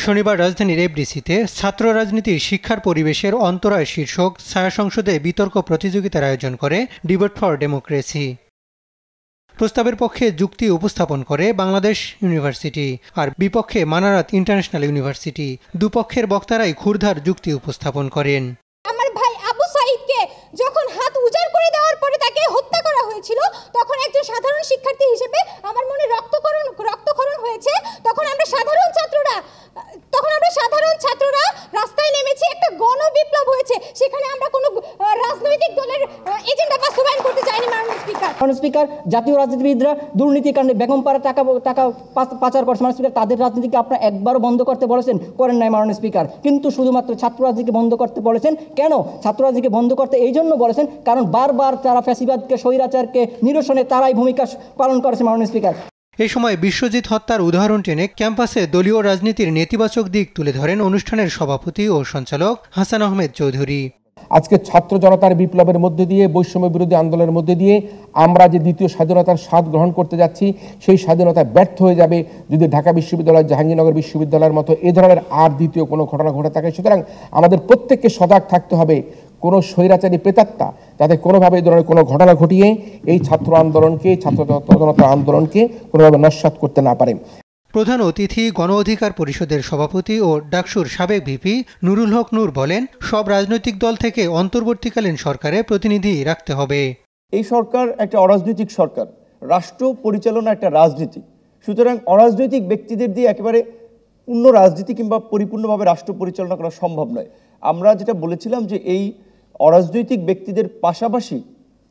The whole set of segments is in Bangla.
শনিবার রাজধানীর এফডিসিতে ছাত্র রাজনীতির শিক্ষার পরিবেশের অন্তরায় শীর্ষক ছায়া সংসদে বিতর্ক প্রতিযোগিতার আয়োজন করে ডিবেট ফর ডেমোক্রেসি। প্রস্তাবের পক্ষে যুক্তি উপস্থাপন করে বাংলাদেশ ইউনিভার্সিটি আর বিপক্ষে মানারাত ইন্টারন্যাশনাল ইউনিভার্সিটি। দুপক্ষের বক্তারাই ক্ষুরধার যুক্তি উপস্থাপন করেন। আমার ভাই আবু সাঈদকে যখন হাত উজাড় করে দেওয়ার পরে তাকে হত্যা করা হয়েছিল, তখন একজন সাধারণ শিক্ষার্থী হিসেবে আমার মনে রক্তক্ষরণ হয়েছে। তখন আমরা সাধারণ ছাত্ররা রাস্তায় নেমেছি, একটা গণবিপ্লব হয়েছে। সেখানে আমরা কোনো রাজনৈতিক দলের এজেন্ডা বাস্তবায়ন করতে চাইনি। মাননীয় স্পিকার, জাতীয় রাজনীতিবিদরা দুর্নীতির কারণে বেগমপাড়া টাকা পাচার করছে। মাননীয় স্পিকার, তাদের রাজনীতিকে আপনারা একবারও বন্ধ করতে বলেছেন, করেন নাই মাননীয় স্পিকার। কিন্তু শুধুমাত্র ছাত্র রাজনীতিকে বন্ধ করতে বলেছেন। কেন ছাত্র রাজনীতিকে বন্ধ করতে? এই জন্য বলেছেন কারণ বারবার তারা ফ্যাসিবাদকে, স্বৈরাচারকে নিরসনে তারাই ভূমিকা পালন করেছে মাননীয় স্পিকার। এই সময় বিশ্বজিৎ হত্যার উদাহরণ টেনে ক্যাম্পাসে দলীয় রাজনীতির নেতিবাচক দিক তুলে ধরেন অনুষ্ঠানের সভাপতি ও সঞ্চালক হাসান আহমেদ চৌধুরী। আজকে ছাত্র জনতার বিপ্লবের মধ্যে দিয়ে, বৈষম্য বিরোধী আন্দোলনের মধ্যে দিয়ে আমরা যে দ্বিতীয় স্বাধীনতার স্বাদ গ্রহণ করতে যাচ্ছি, সেই স্বাধীনতা ব্যর্থ হয়ে যাবে যদি ঢাকা বিশ্ববিদ্যালয়, জাহাঙ্গীরনগর বিশ্ববিদ্যালয়ের মতো এ ধরনের আর দ্বিতীয় কোনো ঘটনা ঘটে থাকে। সুতরাং আমাদের প্রত্যেককে সজাগ থাকতে হবে, কোনো স্বৈরাচারী প্রেতাত্মা যাতে কোনোভাবে এই ধরনের কোনো ঘটনা ঘটিয়ে এই ছাত্র আন্দোলনকে, ছাত্র জনতা আন্দোলনকে কোনোভাবে নস্যাৎ করতে না পারে। প্রধান অতিথি গণ অধিকার পরিষদের সভাপতি ও ডাকসুর সাবেক ভিপি নুরুল হক নূর বলেন, সব রাজনৈতিক দল থেকে অন্তর্বর্তীকালীন সরকারে প্রতিনিধি রাখতে হবে। এই সরকার একটা অরাজনৈতিক সরকার, রাষ্ট্র পরিচালনা একটা রাজনীতি। সুতরাং অরাজনৈতিক ব্যক্তিদের দিয়ে একেবারে পূর্ণ রাজনীতি কিংবা পরিপূর্ণভাবে রাষ্ট্র পরিচালনা করা সম্ভব নয়। আমরা যেটা বলেছিলাম যে এই অরাজনৈতিক ব্যক্তিদের পাশাপাশি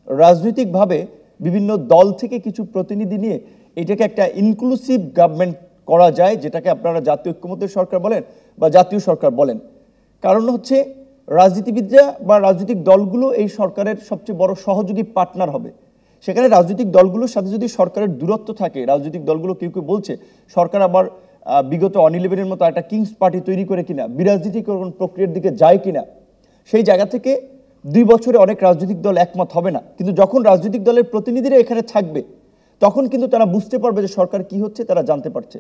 রাজনৈতিকভাবে বিভিন্ন দল থেকে কিছু প্রতিনিধি নিয়ে এটাকে একটা ইনক্লুসিভ গভর্নমেন্ট করা যায়, যেটাকে আপনারা জাতীয় ঐক্যমত্যের সরকার বলেন বা জাতীয় সরকার বলেন। কারণ হচ্ছে রাজনীতিবিদরা বা রাজনৈতিক দলগুলো এই সরকারের সবচেয়ে বড় সহযোগী পার্টনার হবে। সেখানে রাজনৈতিক দলগুলোর সাথে যদি সরকারের দূরত্ব থাকে, রাজনৈতিক দলগুলো কেউ কেউ বলছে সরকার আবার বিগত অন-11-এর মতো একটা কিংস পার্টি তৈরি করে কিনা, বিরাজনীতিকরণ প্রক্রিয়ার দিকে যায় কিনা, সেই জায়গা থেকে 2 বছরে অনেক রাজনৈতিক দল একমত হবে না। কিন্তু যখন রাজনৈতিক দলের প্রতিনিধিরা এখানে থাকবে, তখন কিন্তু তারা বুঝতে পারবে যে সরকার কি হচ্ছে, তারা জানতে পারছে।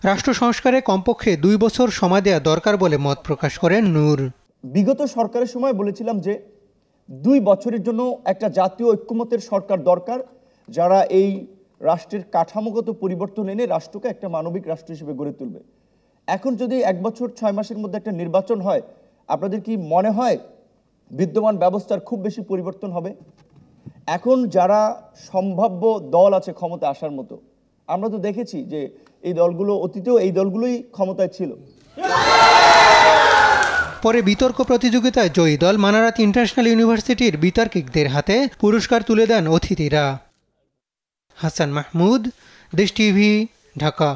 রাষ্ট্র সংস্কারে কমপক্ষে 2 বছর সময় দেওয়া দরকার বলে মত প্রকাশ করেন নূর। বিগত সরকারের সময় বলেছিলাম যে 2 বছরের জন্য একটা জাতীয় ঐক্যমত্যের সরকার দরকার, যারা এই রাষ্ট্রের কাঠামোগত পরিবর্তন এনে রাষ্ট্রকে একটা মানবিক রাষ্ট্র হিসেবে গড়ে তুলবে। এখন যদি 1 বছর 6 মাসের মধ্যে একটা নির্বাচন হয়, আপনাদের কি মনে হয় বিদ্যমান ব্যবস্থার খুব বেশি পরিবর্তন হবে? এখন যারা সম্ভাব্য দল আছে ক্ষমতা আসার মতো, আমরা তো দেখেছি যে এই দলগুলো অতীতেও এই দলগুলোই ক্ষমতায় ছিল। পরে বিতর্ক প্রতিযোগিতায় জয়ী দল মানারাত ইন্টারন্যাশনাল ইউনিভার্সিটির বিতর্কিকদের হাতে পুরস্কার তুলে দেন অতিথিরা। হাসান মাহমুদ, দেশ টিভি, ঢাকা।